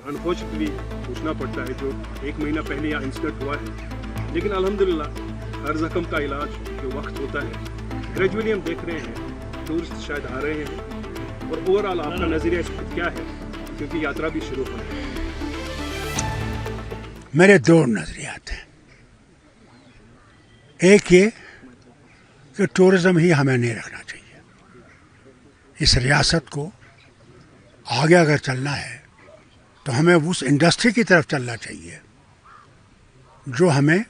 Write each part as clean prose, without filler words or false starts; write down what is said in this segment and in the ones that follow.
Unfortunately पूछना पड़ता है जो 1 महीना पहले यहाँ इंसिडेंट हुआ है, लेकिन अल्हम्दुलिल्लाह हर जख्म का इलाज जो वक्त होता है, ग्रेजुअली हम देख रहे हैं टूरिस्ट शायद आ रहे हैं। और ओवरऑल आपका नज़रिया इस पर क्या है, क्योंकि यात्रा भी शुरू हो रही है? मेरे दो नज़रियात हैं। एक ये कि टूरिज़्म ही हमें नहीं रखना चाहिए। इस रियासत को आगे अगर चलना है तो हमें उस इंडस्ट्री की तरफ चलना चाहिए जो हमें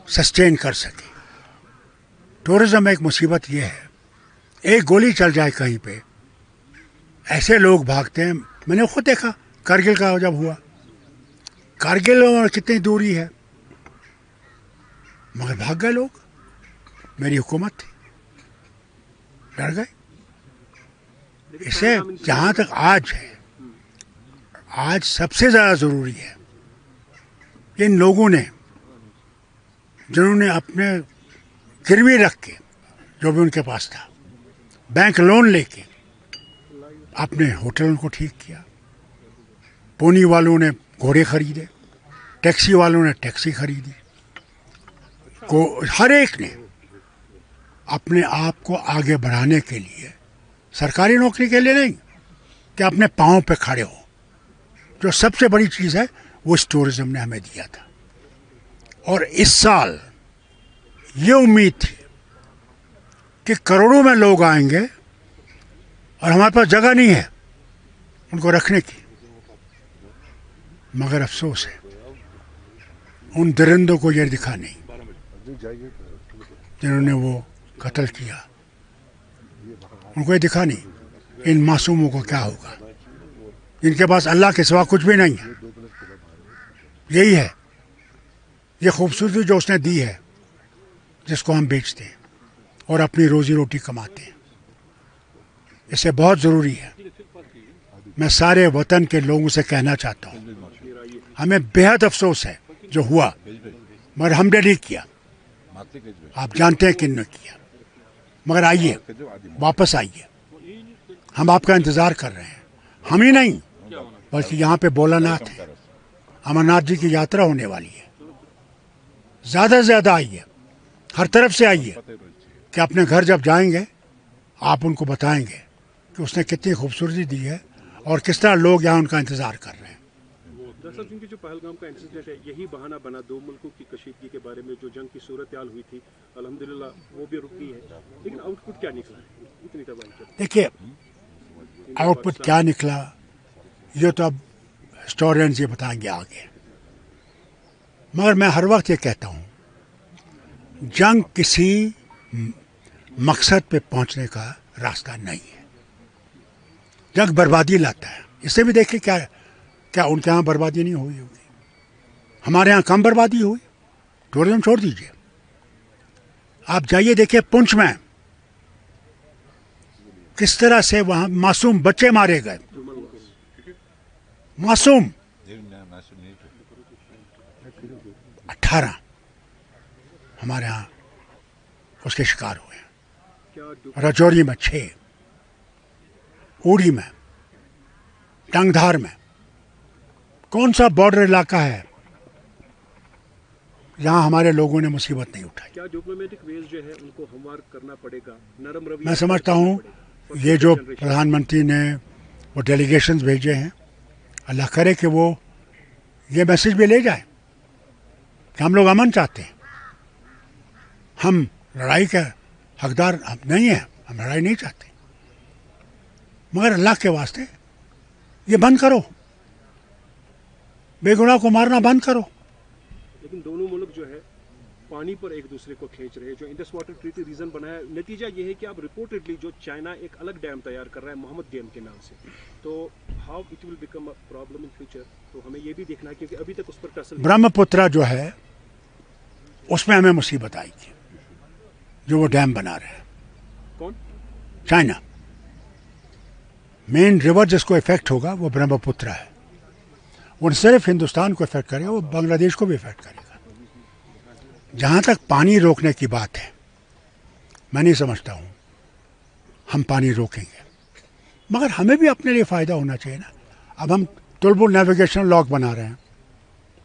सस्टेन कर सके। टूरिज़्म में एक मुसीबत ये है, एक गोली चल जाए कहीं पे, ऐसे लोग भागते हैं। मैंने खुद देखा कारगिल का जब हुआ, कारगिल में कितनी दूरी है, मगर भाग गए लोग। मेरी हुकूमत थी, डर गए। इसे जहाँ तक आज है, आज सबसे ज़्यादा ज़रूरी है इन लोगों ने जिन्होंने अपने गिरवी रख के, जो भी उनके पास था, बैंक लोन लेके अपने होटलों को ठीक किया। पोनी वालों ने घोड़े खरीदे, टैक्सी वालों ने टैक्सी खरीदी, हर एक ने अपने आप को आगे बढ़ाने के लिए, सरकारी नौकरी के लिए नहीं, कि अपने पाँव पे खड़े हो। जो सबसे बड़ी चीज़ है वो इस टूरिज़्म ने हमें दिया था। और इस साल ये उम्मीद थी कि करोड़ों में लोग आएंगे और हमारे पास जगह नहीं है उनको रखने की। मगर अफसोस है उन दरिंदों को ये दिखा नहीं जिन्होंने वो कत्ल किया, उनको ये दिखा नहीं इन मासूमों को क्या होगा, जिनके पास अल्लाह के सिवा कुछ भी नहीं है। यही है ये खूबसूरती जो उसने दी है, जिसको हम बेचते हैं और अपनी रोजी रोटी कमाते हैं। इससे बहुत ज़रूरी है। मैं सारे वतन के लोगों से कहना चाहता हूँ, हमें बेहद अफसोस है जो हुआ, मगर हमने नहीं किया। आप जानते हैं किन ने किया। मगर आइए, वापस आइए, हम आपका इंतज़ार कर रहे हैं। हम ही नहीं बल्कि यहाँ पे भोलानाथ है, अमरनाथ जी की यात्रा होने वाली है। ज़्यादा से ज़्यादा आइए, हर तरफ से आइए, कि अपने घर जब जाएंगे आप उनको बताएंगे कि उसने कितनी खूबसूरती दी है और किस तरह लोग यहाँ उनका इंतज़ार कर रहे हैं। दरअसल क्योंकि जो पहलगाम का इंसिडेंट है, यही बहाना बना दो मुल्कों की कशीदगी के बारे में। जो जंग की सूरत हाल हुई थी, अल्हम्दुलिल्लाह वो भी रुकी है, लेकिन आउटपुट क्या निकला है इतनी तबाही? देखिए, आउटपुट क्या निकला ये तो अब हिस्टोरियंस ये बताएंगे आगे। मगर मैं हर वक्त ये कहता हूँ, जंग किसी मकसद पे पहुँचने का रास्ता नहीं है। जंग बर्बादी लाता है। इससे भी देखिए क्या उनके यहाँ बर्बादी नहीं हुई होगी, हमारे यहाँ कम बर्बादी हुई। टूरिज्म छोड़ दीजिए, आप जाइए देखिए पुंछ में किस तरह से वहाँ मासूम बच्चे मारे गए। मासूम 18 हमारे यहाँ उसके शिकार हुए हैं। राजौरी में 6, ऊड़ी में, टंगधार में। कौन सा बॉर्डर इलाका है जहाँ हमारे लोगों ने मुसीबत नहीं उठाई? क्या डिप्लोमेटिक वेज जो है उनको हमवार करना पड़ेगा, नरम रवैया? मैं समझता हूँ ये जो प्रधानमंत्री ने वो डेलीगेशंस भेजे हैं, अल्लाह करे कि वो ये मैसेज भी ले जाए कि हम लोग अमन चाहते हैं, हम लड़ाई के हकदार हम नहीं हैं, हम लड़ाई नहीं चाहते। मगर अल्लाह के वास्ते ये बंद करो, बेगुनाह को मारना बंद करो। लेकिन दोनों मुल्क जो है पानी पर एक दूसरे को खींच रहे हैं। जो इंडस वाटर ट्रीटी रीजन बनाया, नतीजा ये है कि अब रिपोर्टेडली जो चाइना एक अलग डैम तैयार कर रहा है मोहम्मद डैम के नाम से। तो how it will become a problem in future, तो हमें ये भी देखना है क्योंकि अभी तक उस पर टसल। ब्रह्मपुत्रा जो है उसमें हमें मुसीबत आई थी, जो वो डैम बना रहे हैं। कौन? चाइना। मेन रिवर जिसको इफेक्ट होगा वो ब्रह्मपुत्रा है। वो सिर्फ हिंदुस्तान को इफेक्ट करेगा, वो बांग्लादेश को भी इफेक्ट करेगा। जहाँ तक पानी रोकने की बात है, मैं नहीं समझता हूँ हम पानी रोकेंगे, मगर हमें भी अपने लिए फ़ायदा होना चाहिए ना। अब हम तुलबुल नेविगेशन लॉक बना रहे हैं।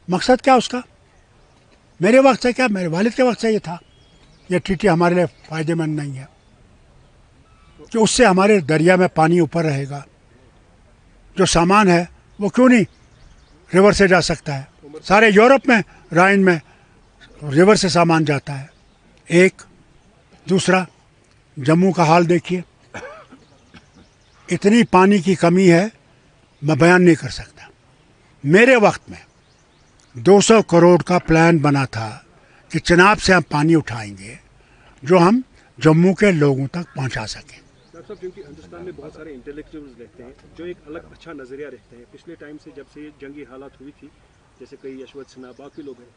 मकसद क्या उसका? मेरे वक्त से क्या, मेरे वालिद के वक्त से ये था। ये ट्रीटी हमारे लिए फ़ायदेमंद नहीं है कि उससे हमारे दरिया में पानी ऊपर रहेगा। जो सामान है वो क्यों नहीं रिवर से जा सकता है? सारे यूरोप में राइन में रिवर से सामान जाता है। एक दूसरा, जम्मू का हाल देखिए, इतनी पानी की कमी है मैं बयान नहीं कर सकता। मेरे वक्त में 200 करोड़ का प्लान बना था कि चिनाब से हम पानी उठाएंगे जो हम जम्मू के लोगों तक पहुंचा सकें। डॉक्टर साहब, क्योंकि हिंदुस्तान में बहुत सारे इंटेलेक्चुअल्स रहते हैं जो एक अलग अच्छा नज़रिया रखते हैं। पिछले टाइम से जब से जंगी हालात हुई थी, जैसे कई यशवंत सिन्हा बाकी लोग हैं,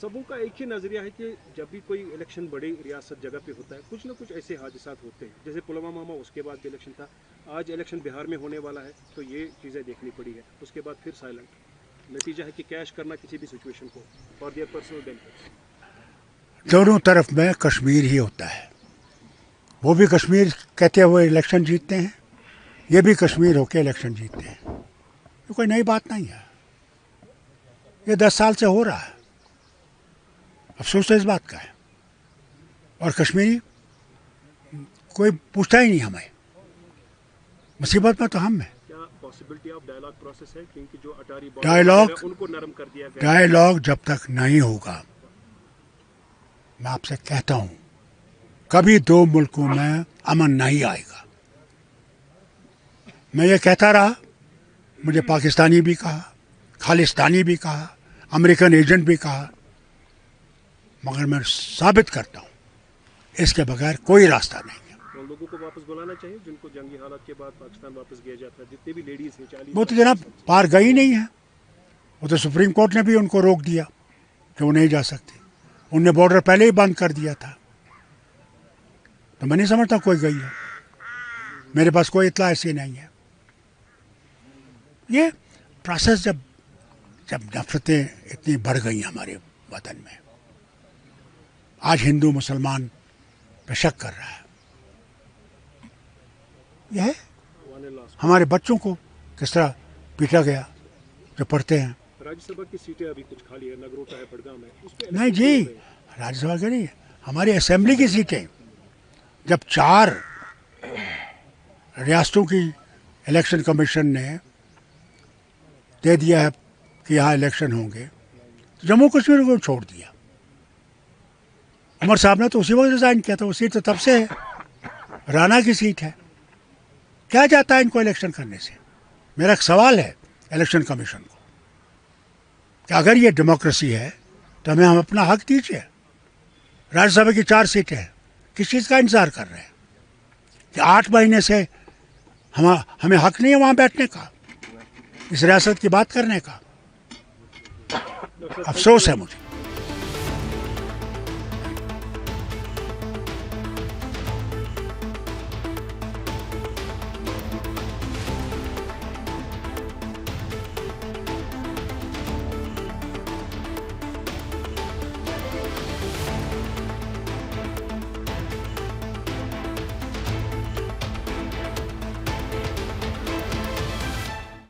सबों का एक ही नज़रिया है कि जब भी कोई इलेक्शन बड़ी रियासत जगह पे होता है, कुछ ना कुछ ऐसे हादसात होते हैं। जैसे पुलवामा में उसके बाद भी इलेक्शन था, आज इलेक्शन बिहार में होने वाला है, तो ये चीज़ें देखनी पड़ी है। उसके बाद फिर साइलेंट। नतीजा है कि कैश करना किसी भी सिचुएशन को फॉर देयर पर्सनल बेनिफिट। दोनों तरफ में कश्मीर ही होता है। वो भी कश्मीर कहते हुए इलेक्शन जीतते हैं, ये भी कश्मीर होके इलेक्शन जीतते हैं। ये कोई नई बात नहीं है, ये 10 साल से हो रहा है। अफसोस तो इस बात का है। और कश्मीरी कोई पूछता ही नहीं हमें, मुसीबत में तो हम हैं। क्या पॉसिबिलिटी ऑफ डायलॉग प्रोसेस है? क्योंकि जो अटारी डायलॉग उनको नरम कर दिया गया। डायलॉग जब तक नहीं होगा, मैं आपसे कहता हूं, कभी दो मुल्कों में अमन नहीं आएगा। मैं ये कहता रहा, मुझे पाकिस्तानी भी कहा, खालिस्तानी भी कहा, अमेरिकन एजेंट भी कहा, मगर मैं साबित करता हूं इसके बगैर कोई रास्ता नहीं है। तो लोगों को वापस बुलाना चाहिए जिनको जंगी हालात के बाद पाकिस्तान वापस किया जाता है। जितने भी लेडीज हैं 40 वो तो जनाब पार गई नहीं है। वो तो सुप्रीम कोर्ट ने भी उनको रोक दिया कि वो नहीं जा सकते। उनने बॉर्डर पहले ही बंद कर दिया था। तो मैं नहीं समझता कोई गई है। मेरे पास कोई इत्तला ऐसी नहीं है। ये प्रोसेस जब नफरतें इतनी बढ़ गई हमारे वतन में, आज हिंदू मुसलमान पे शक कर रहा है, यह हमारे बच्चों को किस तरह पीटा गया जो पढ़ते हैं। राज्यसभा की सीटें अभी कुछ खाली है, नगरोटा है, बड़गाम है, उस पे नहीं जी, राज्यसभा की नहीं, हमारी असेंबली की सीटें। जब 4 रियासतों की इलेक्शन कमीशन ने दे दिया है कि यहाँ इलेक्शन होंगे, तो जम्मू कश्मीर को छोड़ दिया। उमर साहब ने तो उसी वक्त रिजाइन किया था। वो सीट तो तब से है, राना की सीट है। क्या जाता है इनको इलेक्शन करने से? मेरा एक सवाल है इलेक्शन कमीशन को कि अगर ये डेमोक्रेसी है तो हम अपना हक दीजिए। राज्यसभा की 4 सीटें हैं, किस चीज़ का इंतजार कर रहे हैं कि 8 महीने से हमें हक नहीं है वहाँ बैठने का, इस रियासत की बात करने का? अफसोस है मुझे।